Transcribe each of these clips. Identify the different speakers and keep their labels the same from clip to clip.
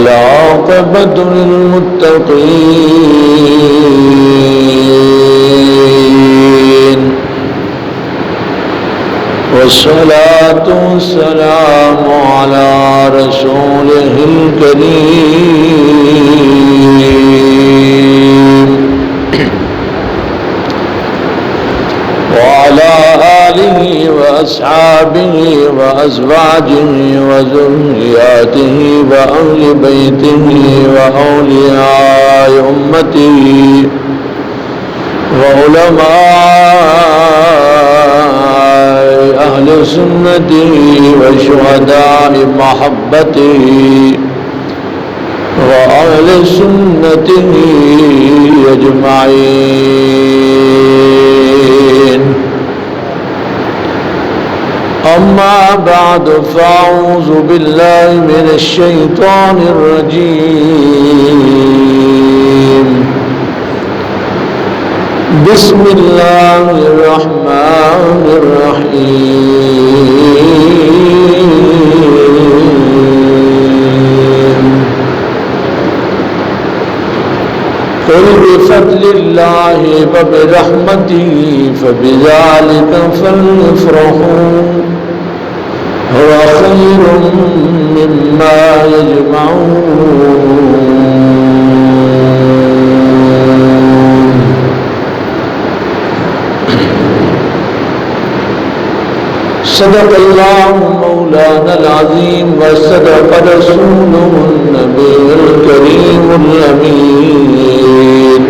Speaker 1: والعاقبة للمتقين والصلاة والسلام على رسوله الكريم وعلى آله وأصحابه وأزواجه وذرياته وأهل بيته وأولياء أمته وعلماء أهل سنته وشهداء محبته وأهل سنته أجمعين. أما بعد فأعوذ بالله من الشيطان الرجيم. بسم الله الرحمن الرحيم. قل بفضل الله وبرحمته فبذلك فليفرحوا هو خير مما يجمعون. صدق الله مولانا العظيم وصدق رسوله النبي الكريم الأمين.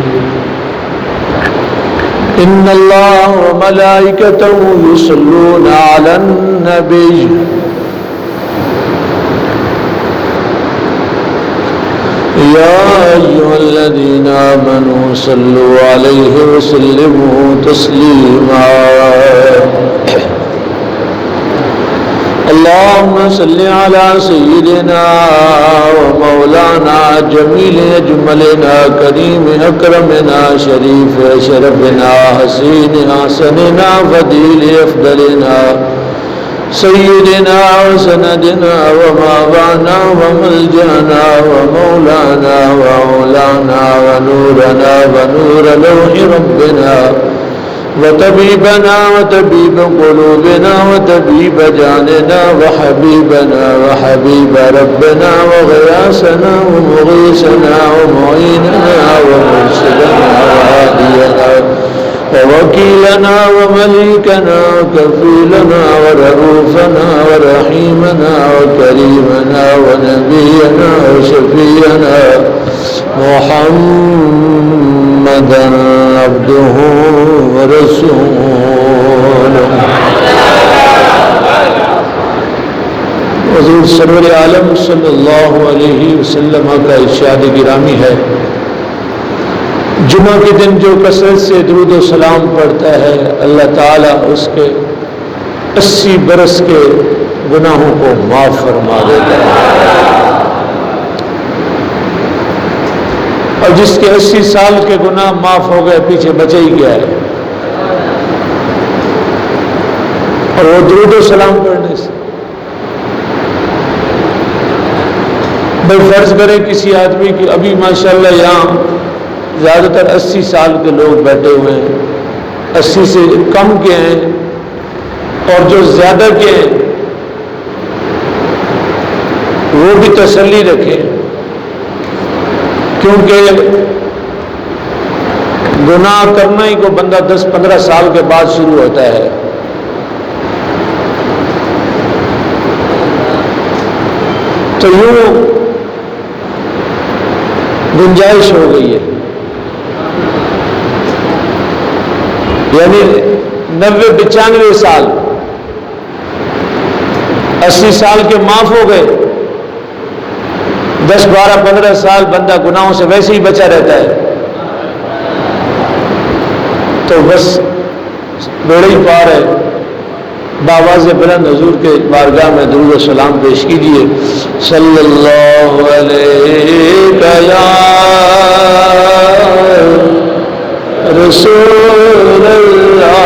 Speaker 1: إن الله وملائكته يصلون على النبي يا أيها الذين آمنوا صلوا عليه وسلموا تسليما. اللهم صل على سيدنا ومولانا جميل أجملنا كريم أكرمنا شريف شرفنا حسين أحسننا فضيل أفضلنا سيدنا وسندنا ومابعنا وملجأنا ومولانا ومولانا ونورنا ونور لوح ربنا وطبيبنا وطبيب قلوبنا وطبيب جاننا وحبيبنا وحبيب ربنا وغياثنا ومغيثنا ومعيننا ومرشدنا وهادينا ووكيلنا ومليكنا وكفيلنا ورؤوفنا ورحيمنا وكريمنا ونبينا وشفينا محمدا عبده ورسوله. حضور سرور عالم صلی اللہ علیہ وسلم کا ارشاد گرامی ہے، جمعہ کے دن جو کثرت سے درود و سلام پڑھتا ہے اللہ تعالیٰ اس کے 80 برس کے گناہوں کو معاف فرما دیتا ہے، اور جس کے 80 سال کے گناہ معاف ہو گئے پیچھے بچے ہی کیا ہے. اور وہ درود و سلام پڑھنے سے بھائی فرض کریں کسی آدمی کی ابھی ماشاءاللہ یہاں زیادہ تر 80 سال کے لوگ بیٹھے ہوئے ہیں، 80 سے کم کے ہیں اور جو زیادہ کے ہیں وہ بھی تسلی رکھیں، کیونکہ گناہ کرنا ہی کو بندہ 10-15 سال کے بعد شروع ہوتا ہے. تو یوں گنجائش ہو گئی ہے، یعنی 90-95 سال 80 سال کے معاف ہو گئے، 10-12-15 سال بندہ گناہوں سے ویسے ہی بچا رہتا ہے، تو بس بیڑا ہی پار ہے. باواز بلند حضور کے بارگاہ میں درود و سلام پیش کیجیے. صلی اللہ علیہ یا رسول اللہ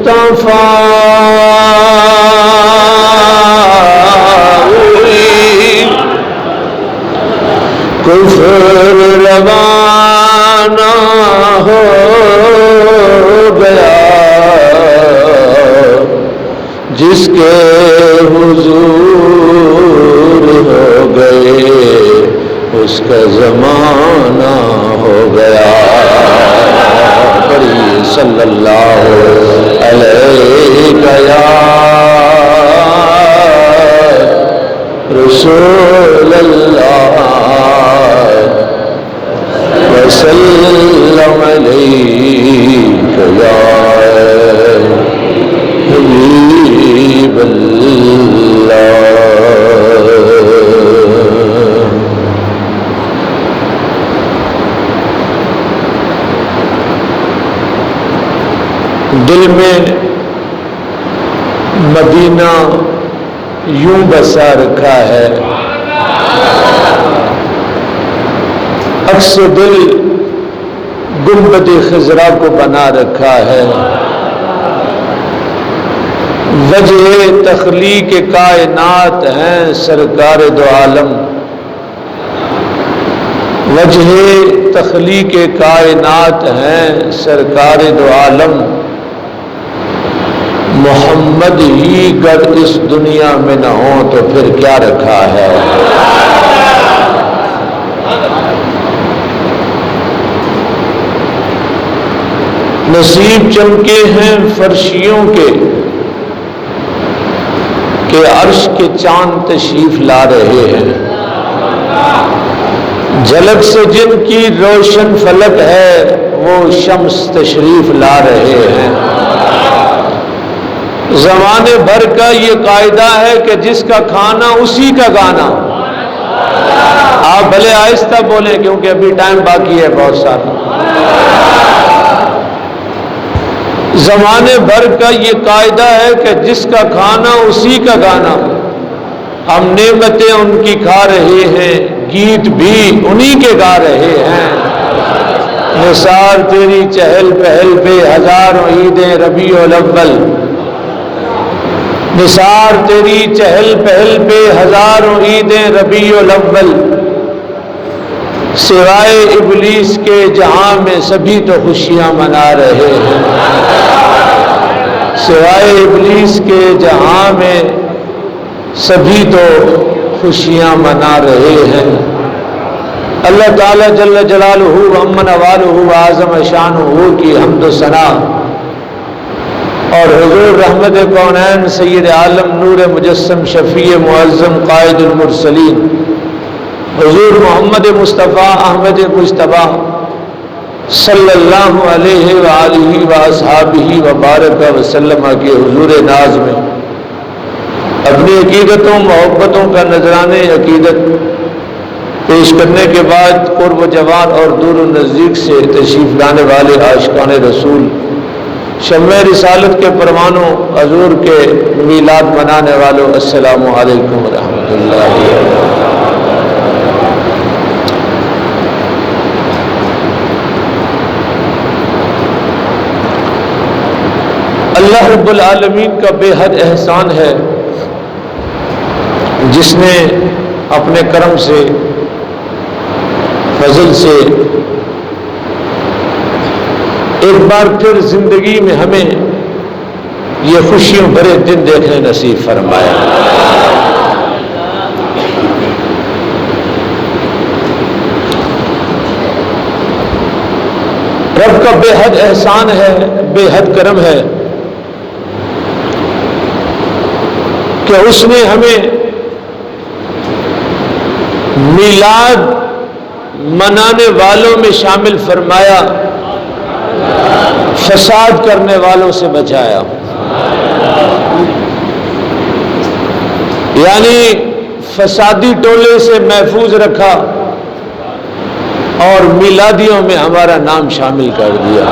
Speaker 1: مصطفیٰ کفر روانہ ہو گیا، جس کے حضور ہو گئے اس کا زمانہ ہو گیا۔ پڑھیے صلی اللہ علیہ یا رسول اللہ وسلم علیک یا حبیب اللہ۔ دل میں مدینہ یوں بسا رکھا ہے، عکس دل گنبد خضرا کو بنا رکھا ہے۔ وجہ تخلیق کائنات ہیں سرکار دو عالم، وجہ تخلیق کائنات ہیں سرکار دو عالم، محمد ہی گر اس دنیا میں نہ ہو تو پھر کیا رکھا ہے۔ نصیب چمکے ہیں فرشیوں کے کہ عرش کے چاند تشریف لا رہے ہیں، جھلک سے جن کی روشن فلک ہے وہ شمس تشریف لا رہے ہیں۔ زمانے بھر کا یہ قاعدہ ہے کہ جس کا کھانا اسی کا گانا۔ آپ بھلے آہستہ بولیں کیونکہ ابھی ٹائم باقی ہے بہت سارا۔ زمانے بھر کا یہ قاعدہ ہے کہ جس کا کھانا اسی کا گانا، ہم نعمتیں ان کی کھا رہے ہیں، گیت بھی انہی کے گا رہے ہیں۔ نثار تیری چہل پہل پہ ہزاروں عیدیں ربیع الاول، نثار تیری چہل پہل پہ ہزاروں عیدیں ربیع الاول، سوائے ابلیس کے جہاں میں سبھی تو خوشیاں منا رہے ہیں، سوائے ابلیس کے جہاں میں سبھی تو خوشیاں منا رہے ہیں۔ اللہ تعالیٰ جل جلالہ وعظم نوالہ وعظم شانہ کی حمد و ثنا اور حضور رحمت کونین سید عالم نور مجسم شفیع معظم قائد المرسلین حضور محمد مصطفیٰ احمد مجتبیٰ صلی اللہ علیہ وآلہ واصحابہ وبارک وسلم کے حضور ناز میں اپنی عقیدتوں محبتوں کا نذرانِ عقیدت پیش کرنے کے بعد قرب و جوار اور دور و نزدیک سے تشریف لانے والے عاشقان رسول، شمع رسالت کے پروانوں، حضور کے میلاد منانے والوں، السلام علیکم ورحمۃ اللہ۔ اللہ رب العالمین کا بے حد احسان ہے جس نے اپنے کرم سے فضل سے ایک بار پھر زندگی میں ہمیں یہ خوشیوں بھرے دن دیکھنے نصیب فرمایا۔ رب کا بے حد احسان ہے، بے حد کرم ہے کہ اس نے ہمیں میلاد منانے والوں میں شامل فرمایا، فساد کرنے والوں سے بچایا، یعنی فسادی ٹولے سے محفوظ رکھا اور میلادیوں میں ہمارا نام شامل کر دیا۔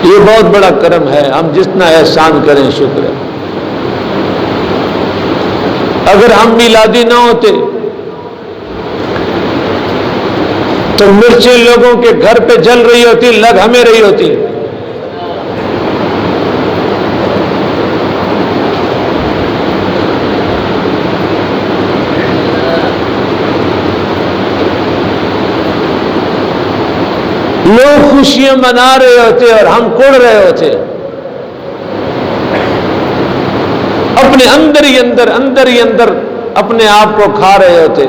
Speaker 1: یہ بہت بڑا کرم ہے، ہم جتنا احسان کریں شکر ہے۔ اگر ہم میلادی نہ ہوتے تو مرچیں لوگوں کے گھر پہ جل رہی ہوتی، لگ ہمیں رہی ہوتی، لوگ خوشیاں منا رہے ہوتے اور ہم کڑ رہے ہوتے، اپنے اندر ہی اندر اپنے آپ کو کھا رہے ہوتے،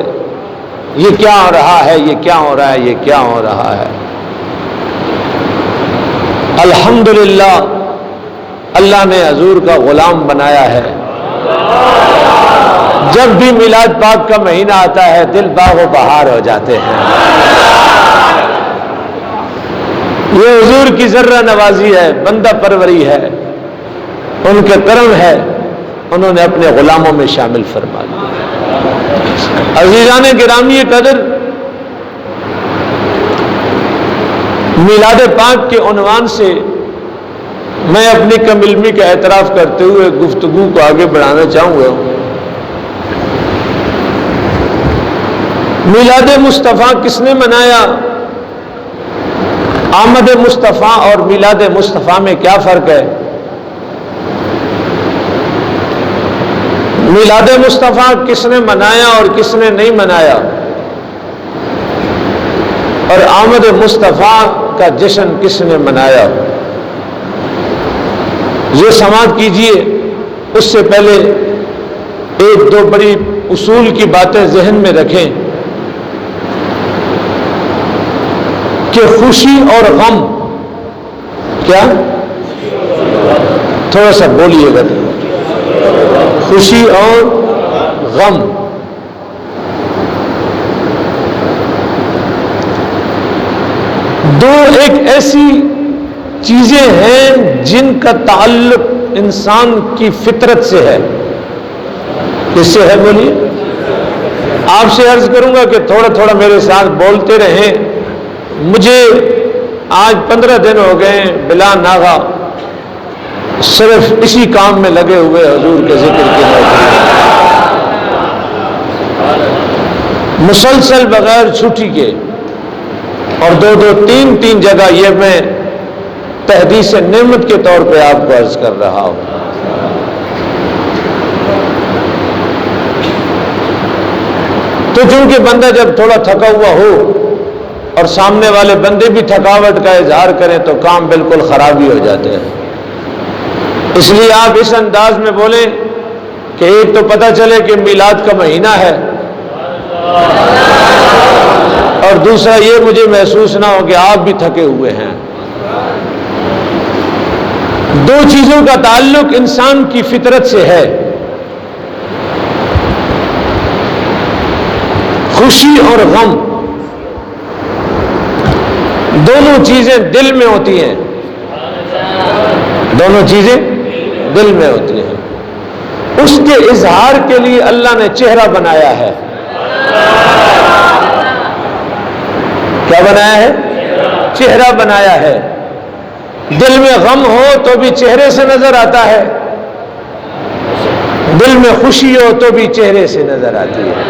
Speaker 1: یہ کیا ہو رہا ہے، یہ کیا ہو رہا ہے، یہ کیا ہو رہا ہے۔ الحمدللہ اللہ نے حضور کا غلام بنایا ہے۔ جب بھی میلاد پاک کا مہینہ آتا ہے دل باغ و بہار ہو جاتے ہیں۔ یہ حضور کی ذرہ نوازی ہے، بندہ پروری ہے، ان کے کرم ہے، انہوں نے اپنے غلاموں میں شامل فرما لیا۔ عزیزان گرامی قدر، میلاد پاک کے عنوان سے میں اپنی کم علمی کا اعتراف کرتے ہوئے گفتگو کو آگے بڑھانا چاہوں گا۔ میلاد مصطفیٰ کس نے منایا؟ آمد مصطفیٰ اور میلاد مصطفیٰ میں کیا فرق ہے؟ میلاد مصطفیٰ کس نے منایا اور کس نے نہیں منایا؟ اور آمد مصطفیٰ کا جشن کس نے منایا؟ یہ سماعت کیجئے، اس سے پہلے ایک دو بڑی اصول کی باتیں ذہن میں رکھیں کہ خوشی اور غم، کیا؟ تھوڑا سا بولیے گا، خوشی اور غم دو ایک ایسی چیزیں ہیں جن کا تعلق انسان کی فطرت سے ہے۔ کس سے ہے بولیے؟ آپ سے عرض کروں گا کہ تھوڑا تھوڑا میرے ساتھ بولتے رہیں۔ مجھے آج 15 دن ہو گئے بلا ناغہ صرف اسی کام میں لگے ہوئے حضور کے ذکر کے مسلسل بغیر چھٹی کے، اور دو تین جگہ یہ میں تحدیث نعمت کے طور پہ آپ کو عرض کر رہا ہوں۔ تو چونکہ بندہ جب تھوڑا تھکا ہوا ہو اور سامنے والے بندے بھی تھکاوٹ کا اظہار کریں تو کام بالکل خراب ہی ہو جاتے ہیں۔ اس لیے آپ اس انداز میں بولیں کہ ایک تو پتہ چلے کہ میلاد کا مہینہ ہے، اور دوسرا یہ مجھے محسوس نہ ہو کہ آپ بھی تھکے ہوئے ہیں۔ دو چیزوں کا تعلق انسان کی فطرت سے ہے، خوشی اور غم۔ دونوں چیزیں دل میں ہوتی ہیں، دونوں چیزیں دل میں ہوتی ہیں۔ اس کے اظہار کے لیے اللہ نے چہرہ بنایا ہے۔ کیا بنایا ہے؟ چہرہ بنایا ہے۔ دل میں غم ہو تو بھی چہرے سے نظر آتا ہے، دل میں خوشی ہو تو بھی چہرے سے نظر آتی ہے۔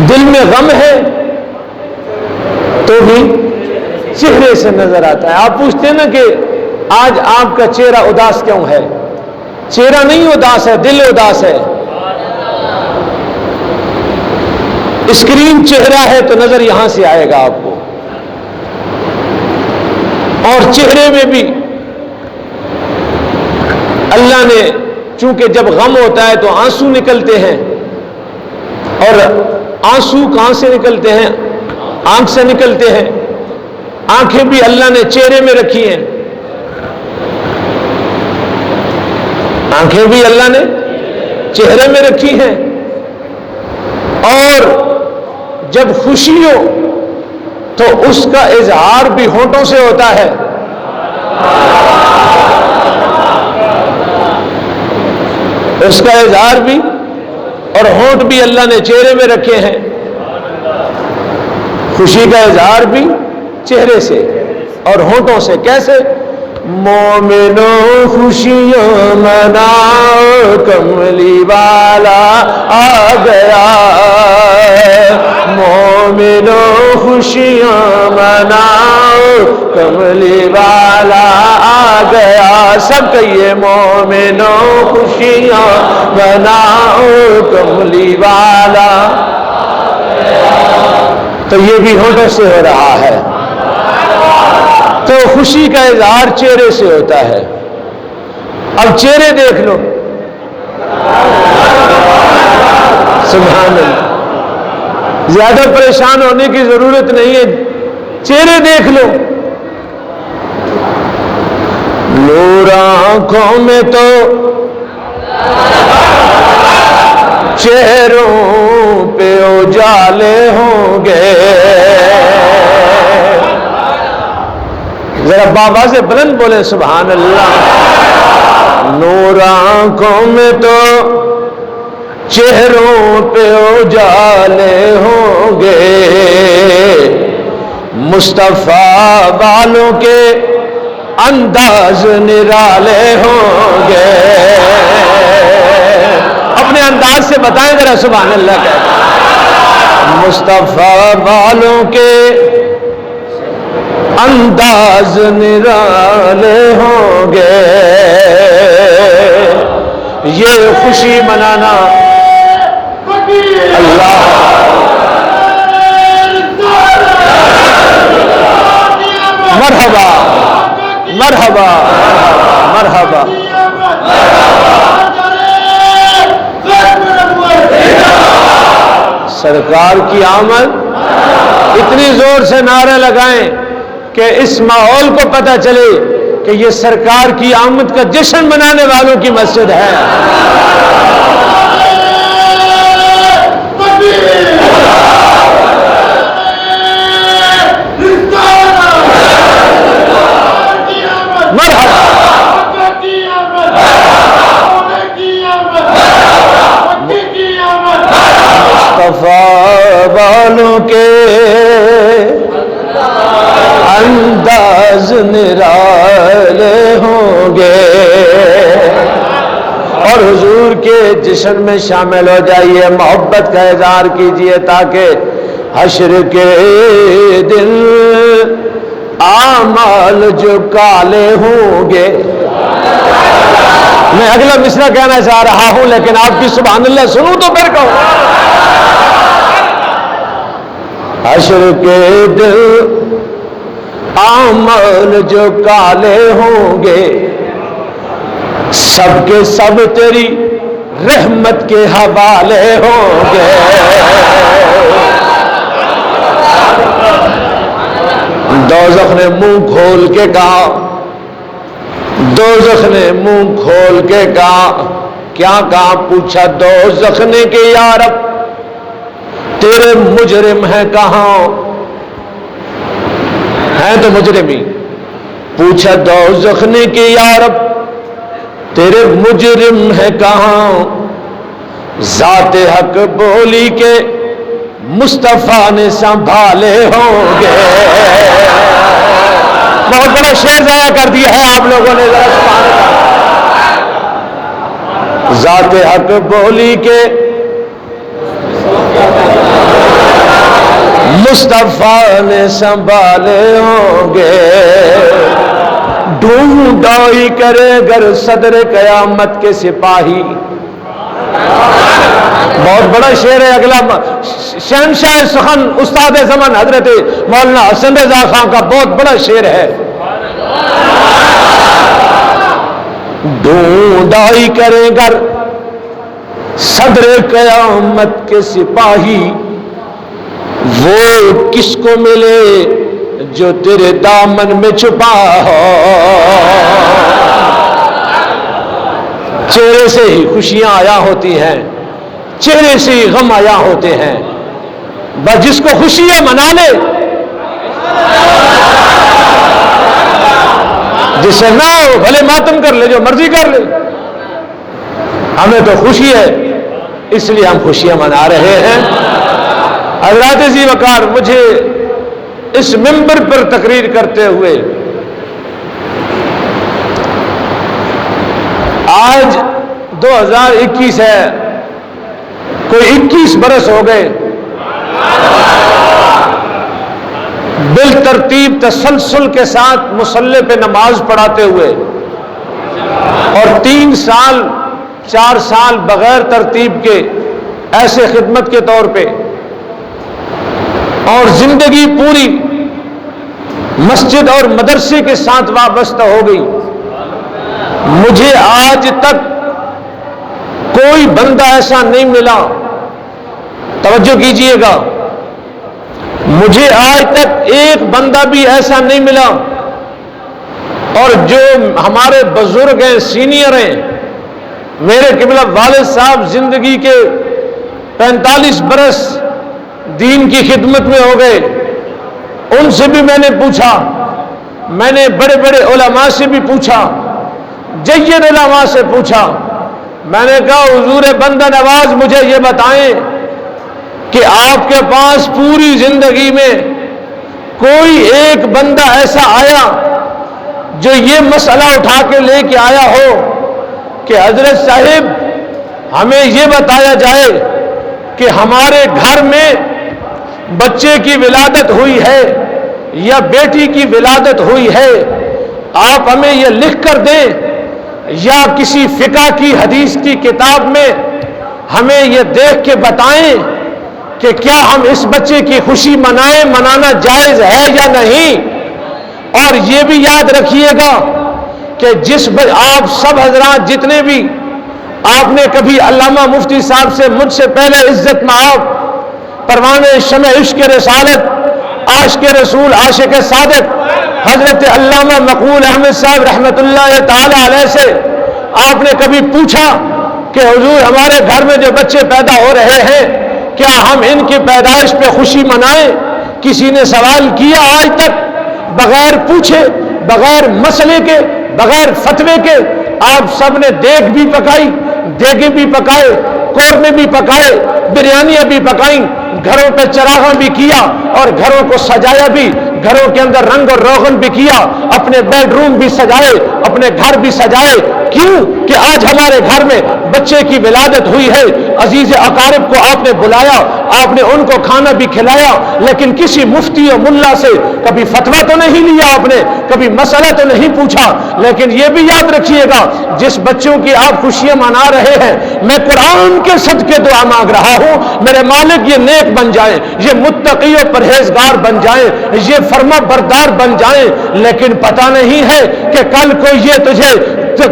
Speaker 1: دل میں غم ہے تو بھی چہرے سے نظر آتا ہے۔ آپ پوچھتے ہیں نا کہ آج آپ کا چہرہ اداس کیوں ہے؟ چہرہ نہیں اداس ہے، دل اداس ہے۔ اسکرین چہرہ ہے تو نظر یہاں سے آئے گا آپ کو، اور چہرے میں بھی اللہ نے چونکہ جب غم ہوتا ہے تو آنسو نکلتے ہیں، اور آنسو کہاں سے نکلتے ہیں؟ آنکھ سے نکلتے ہیں۔ آنکھیں بھی اللہ نے چہرے میں رکھی ہیں، آنکھیں بھی اللہ نے چہرے میں رکھی ہیں۔ اور جب خوشی ہو تو اس کا اظہار بھی ہونٹوں سے ہوتا ہے، اس کا اظہار بھی، اور ہونٹ بھی اللہ نے چہرے میں رکھے ہیں۔ خوشی کا اظہار بھی چہرے سے اور ہونٹوں سے۔ کیسے؟ مومنوں خوشیاں مناؤ کملی والا آ گیا، مومنوں خوشیاں مناؤ کملی والا آ گیا۔ سب کہیے مومنوں خوشیاں مناؤ کملی والا آ گیا۔ تو یہ بھی ہونٹوں سے ہو رہا ہے. تو خوشی کا اظہار چہرے سے ہوتا ہے. اب چہرے دیکھ لو. سبحان اللہ. زیادہ پریشان ہونے کی ضرورت نہیں ہے, چہرے دیکھ لو. نور آنکھوں میں تو چہروں پہ اجالے ہوں گے. ذرا بابا سے بلند بولے سبحان اللہ. نور آنکھوں میں تو چہروں پہ اجالے ہوں گے, مصطفیٰ والوں کے انداز نرالے ہوں گے. اپنے انداز سے بتائیں ذرا سبحان اللہ کہتے. مصطفیٰ والوں کے انداز نرالے ہوں گے. یہ خوشی منانا اللہ مرحبا مرحبا مرحبا. سرکار کی آمد. اتنی زور سے نعرے لگائیں کہ اس ماحول کو پتہ چلے کہ یہ سرکار کی آمد کا جشن منانے والوں کی مسجد ہے. مصطفیٰ والوں کے انداز نرالے ہوں گے. اور حضور کے جشن میں شامل ہو جائیے, محبت کا اظہار کیجئے تاکہ حشر کے دن اعمال جو کالے ہوں گے. میں اگلا مصرع کہنا چاہ رہا ہوں لیکن آپ کی سبحان اللہ سنوں تو پھر کہوں. حشر کے دن اعمال جو کالے ہوں گے, سب کے سب تیری رحمت کے حوالے ہوں گے. دوزخ نے منہ کھول کے کہا, دوزخ نے منہ کھول کے کہا, کیا کہا؟ پوچھا دوزخ نے کہ یا رب تیرے مجرم ہیں کہاں؟ ہیں تو مجرم ہی. پوچھا دوزخ نے کہ یا رب تیرے مجرم ہیں کہاں؟ ذات حق بولی کے مصطفیٰ نے سنبھالے ہوں گے. بہت بڑا شعر ضائع کر دیا ہے آپ لوگوں نے. ذات حق بولی کے مصطفیٰ نے سنبھالے ہوں گے. ڈھونڈائی کرے گر صدر قیامت کے سپاہی. بہت بڑا شعر ہے. اگلا شہنشاہ سخن استاد زمن حضرت مولانا حسن رضا خان کا بہت بڑا شعر ہے. ڈھونڈائی کرے گر صدر قیامت کے سپاہی, وہ کس کو ملے جو تیرے دامن میں چھپا ہو. چہرے سے ہی خوشیاں آیا ہوتی ہیں, چہرے سے ہی غم آیا ہوتے ہیں. بس جس کو خوشیاں منا لے, جسے نہ ہو بھلے ماتم کر لے, جو مرضی کر لے. ہمیں تو خوشی ہے اس لیے ہم خوشیاں منا رہے ہیں. حضرات ذی وقار, مجھے اس منبر پر تقریر کرتے ہوئے آج 2021 ہے, کوئی 21 برس ہو گئے بالترتیب تسلسل کے ساتھ مصلی پہ نماز پڑھاتے ہوئے, اور 3 سال 4 سال بغیر ترتیب کے ایسے خدمت کے طور پہ. اور زندگی پوری مسجد اور مدرسے کے ساتھ وابستہ ہو گئی. مجھے آج تک کوئی بندہ ایسا نہیں ملا, توجہ کیجئے گا, مجھے آج تک ایک بندہ بھی ایسا نہیں ملا, اور جو ہمارے بزرگ ہیں, سینئر ہیں, میرے قبلہ والد صاحب زندگی کے 45 برس دین کی خدمت میں ہو گئے, ان سے بھی میں نے پوچھا, میں نے بڑے بڑے علماء سے بھی پوچھا, جید علماء سے پوچھا. میں نے کہا حضور بندہ نواز مجھے یہ بتائیں کہ آپ کے پاس پوری زندگی میں کوئی ایک بندہ ایسا آیا جو یہ مسئلہ اٹھا کے لے کے آیا ہو کہ حضرت صاحب ہمیں یہ بتایا جائے کہ ہمارے گھر میں بچے کی ولادت ہوئی ہے یا بیٹی کی ولادت ہوئی ہے, آپ ہمیں یہ لکھ کر دیں, یا کسی فقہ کی حدیث کی کتاب میں ہمیں یہ دیکھ کے بتائیں کہ کیا ہم اس بچے کی خوشی منانا جائز ہے یا نہیں. اور یہ بھی یاد رکھیے گا کہ آپ سب حضرات جتنے بھی, آپ نے کبھی علامہ مفتی صاحب سے مجھ سے پہلے عزت مآب, پروانِ شمع عشق رسالت, عاشق رسول, عاشق صادق حضرت علامہ مقبول احمد صاحب رحمت اللہ تعالی علیہ سے آپ نے کبھی پوچھا کہ حضور ہمارے گھر میں جو بچے پیدا ہو رہے ہیں کیا ہم ان کی پیدائش پہ خوشی منائیں؟ کسی نے سوال کیا آج تک بغیر پوچھے, بغیر مسئلے کے, بغیر فتوے کے؟ آپ سب نے دیگ بھی پکائی, دیگیں بھی پکائے, قورمے بھی پکائے, بریانیاں بھی پکائیں, گھروں پہ چراغاں بھی کیا اور گھروں کو سجایا بھی, گھروں کے اندر رنگ اور روغن بھی کیا, اپنے بیڈ روم بھی سجائے, اپنے گھر بھی سجائے. کیوں کہ آج ہمارے گھر میں بچے کی ولادت ہوئی ہے, عزیز اقارب کو آپ نے بلایا, آپ نے ان کو کھانا بھی کھلایا, لیکن کسی مفتی اور ملا سے کبھی فتویٰ تو نہیں لیا آپ نے, کبھی مسئلہ تو نہیں پوچھا. لیکن یہ بھی یاد رکھیے گا جس بچوں کی آپ خوشیاں منا رہے ہیں, میں قرآن کے صدقے دعا مانگ رہا ہوں میرے مالک یہ نیک بن جائیں, یہ متقی و پرہیزگار بن جائیں, یہ فرما بردار بن جائیں. لیکن پتہ نہیں ہے کہ کل کو یہ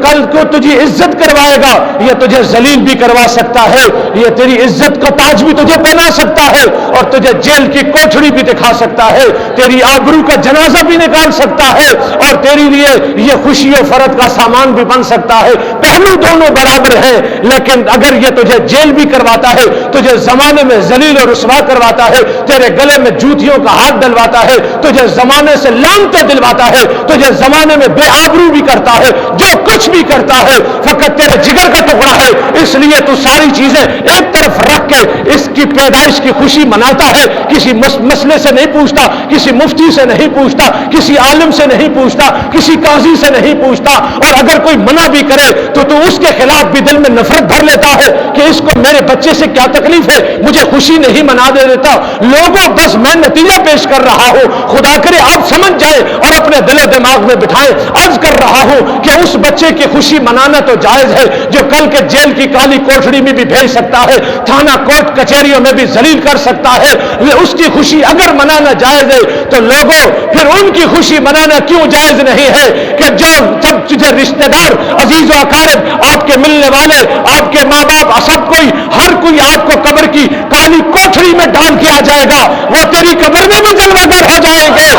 Speaker 1: کل کو تجھے عزت کروائے گا, یہ تجھے ذلیل بھی کروا سکتا ہے, یہ تیری عزت کا تاج بھی تجھے پہنا سکتا ہے اور تجھے جیل کی کوٹھڑی بھی دکھا سکتا ہے, تیری آبرو کا جنازہ بھی نکال سکتا ہے اور تیری لیے یہ خوشی و فرت کا سامان بھی بن سکتا ہے. پہلو دونوں برابر ہیں, لیکن اگر یہ تجھے جیل بھی کرواتا ہے, تجھے زمانے میں ذلیل و رسوا کرواتا ہے, تیرے گلے میں جوتیوں کا ہاتھ ڈلواتا ہے, تجھے زمانے سے لعنتیں دلواتا ہے, تجھے زمانے میں بے آبرو بھی کرتا ہے, جو کچھ بھی کرتا ہے فقط تیرے جگر کا ٹکڑا ہے. اس لیے تو ساری چیزیں ایک طرف رکھ کے اس کی پیدائش کی خوشی مناتا ہے, کسی مسئلے سے نہیں پوچھتا, کسی مفتی سے نہیں پوچھتا, کسی عالم سے نہیں پوچھتا, کسی قاضی سے نہیں پوچھتا. اور اگر کوئی منع بھی کرے تو اس کے خلاف بھی دل میں نفرت بھر لیتا ہے کہ اس کو میرے بچے سے کیا تکلیف ہے, مجھے خوشی نہیں منا دے دیتا. لوگوں بس میں نتیجہ پیش کر رہا ہوں, خدا کرے آپ سمجھ جائیں اور اپنے دل و دماغ میں بٹھائیں. عرض کر رہا ہوں کہ اس بچے کی خوشی منانا تو جائز ہے جو کل کے جیل کی کالی کوٹھڑی میں بھی بھیج سکتا ہے, تھانہ کوٹ کچہریوں میں بھی ذلیل کر سکتا ہے. اس کی خوشی اگر منانا جائز ہے تو لوگوں پھر ان کی خوشی منانا کیوں جائز نہیں ہے کہ جو سب تجھے رشتہ دار, عزیز و اقارب, آپ کے ملنے والے, آپ کے ماں باپ, سب کوئی, ہر کوئی آپ کو قبر کی کالی کوٹھڑی میں ڈال کے آ جائے گا, وہ تیری قبر میں بھی جلوہ گر ہو جائیں گے.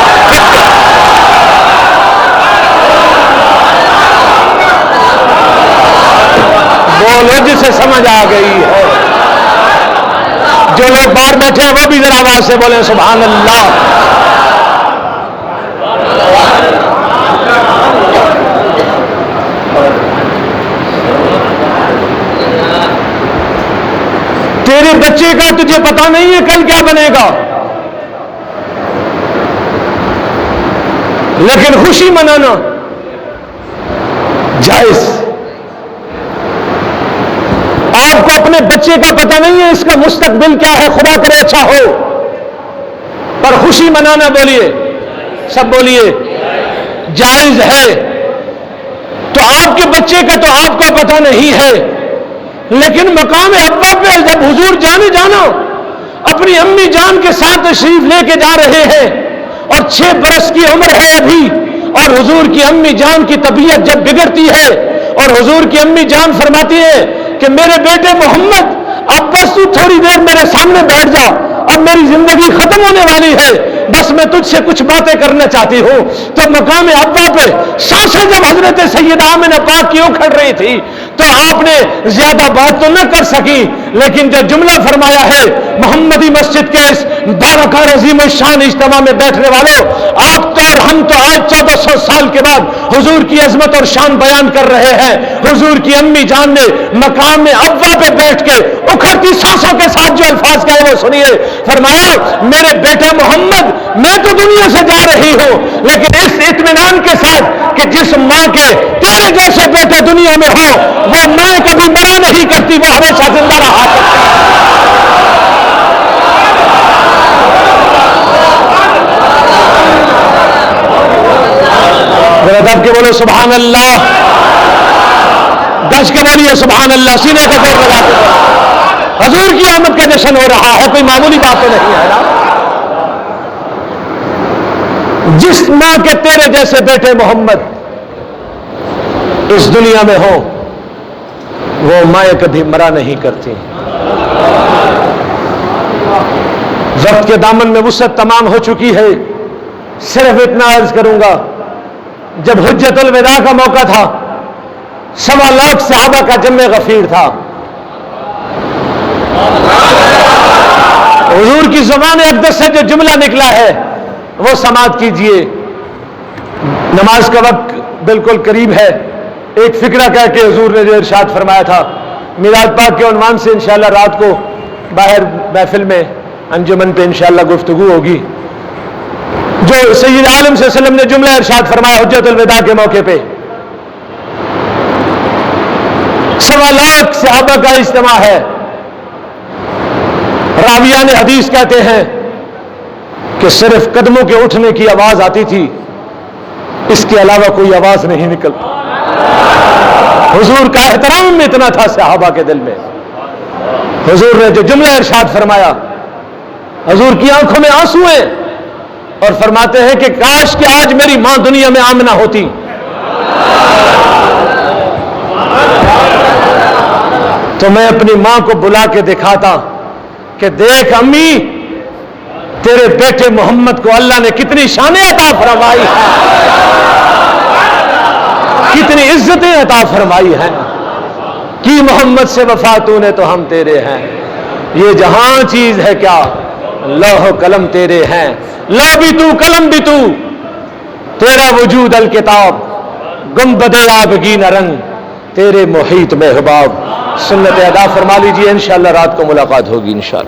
Speaker 1: بولو جسے سمجھ آ گئی ہے. جو لوگ باہر بیٹھے ہیں وہ بھی ذرا آواز سے بولیں سبحان اللہ. تیرے بچے کا تجھے پتا نہیں ہے کل کیا بنے گا, لیکن خوشی منانا جائز. آپ کو اپنے بچے کا پتہ نہیں ہے اس کا مستقبل کیا ہے, خدا کرے اچھا ہو, پر خوشی منانا بولیے, سب بولیے جائز ہے. تو آپ کے بچے کا تو آپ کو پتہ نہیں ہے, لیکن مقام ابا پہ جب حضور جانا اپنی امی جان کے ساتھ تشریف لے کے جا رہے ہیں اور 6 برس کی عمر ہے ابھی، اور حضور کی امی جان کی طبیعت جب بگڑتی ہے اور حضور کی امی جان فرماتی ہے کہ میرے بیٹے محمد اب بس تو تھوڑی دیر میرے سامنے بیٹھ جا، اب میری زندگی ختم ہونے والی ہے، بس میں تجھ سے کچھ باتیں کرنا چاہتی ہوں. تو مقام ابا پہ سانسیں جب حضرت سیدہ آمنہ پاک کی اکھڑ رہی تھی تو آپ نے زیادہ بات تو نہ کر سکی، لیکن جو جملہ فرمایا ہے محمدی مسجد کے اس باوقار عظیم الشان اجتماع میں بیٹھنے والوں، آپ تو اور ہم تو آج 1400 سال کے بعد حضور کی عظمت اور شان بیان کر رہے ہیں. حضور کی امی جان نے مقام ابا پہ بیٹھ کے اکھڑتی سانسوں کے ساتھ جو الفاظ کہے وہ سنیے. فرمایا میرے بیٹے محمد میں تو دنیا سے جا رہی ہوں، لیکن اس اطمینان کے ساتھ کہ جس ماں کے تیرے جیسے بیٹے دنیا میں ہو وہ ماں کبھی مرا نہیں کرتی، وہ ہمیشہ زندہ رہا کرتی. ذرا دب کے بولو سبحان اللہ، گج کے بولیے سبحان اللہ، سینے کو زور لگا کے. حضور کی آمد کا جشن ہو رہا ہے، کوئی معمولی بات تو نہیں ہے نا. جس ماں کے تیرے جیسے بیٹے محمد اس دنیا میں ہو وہ مائیں کبھی مرا نہیں کرتی. وقت کے دامن میں وسعت تمام ہو چکی ہے، صرف اتنا عرض کروں گا، جب حجت الوداع کا موقع تھا 1.25 لاکھ صحابہ کا جمع غفیر تھا. حضور کی زبان اقدس سے جو جملہ نکلا ہے وہ سماعت کیجئے. نماز کا وقت بالکل قریب ہے. ایک فکرہ کہہ کے حضور نے جو ارشاد فرمایا تھا میلاد پاک کے عنوان سے انشاءاللہ رات کو باہر محفل میں انجمن پہ انشاءاللہ گفتگو ہوگی. جو سید عالم صلی اللہ علیہ وسلم نے جملہ ارشاد فرمایا حجت الوداع کے موقع پہ، 1.25 لاکھ صحابہ کا اجتماع ہے. راویان حدیث کہتے ہیں کہ صرف قدموں کے اٹھنے کی آواز آتی تھی، اس کے علاوہ کوئی آواز نہیں نکلتی. حضور کا احترام اتنا تھا صحابہ کے دل میں. حضور نے جو جملہ ارشاد فرمایا، حضور کی آنکھوں میں آنسو ہیں اور فرماتے ہیں کہ کاش کہ آج میری ماں دنیا میں آمنہ ہوتی. تو میں اپنی ماں کو بلا کے دکھاتا کہ دیکھ امی، تیرے بیٹے محمد کو اللہ نے کتنی شانیں عطا فرمائی، کتنی عزتیں عطا فرمائی ہیں، کی محمد سے وفا تو نے تو ہم تیرے ہیں. یہ جہاں چیز ہے کیا، لوح و قلم تیرے ہیں، لا بھی تو قلم بھی تو، تیرا وجود الکتاب، گنبد آبگین رنگ، تیرے محیط میں حباب. سنت ادا فرما لیجئے، انشاءاللہ رات کو ملاقات ہوگی انشاءاللہ.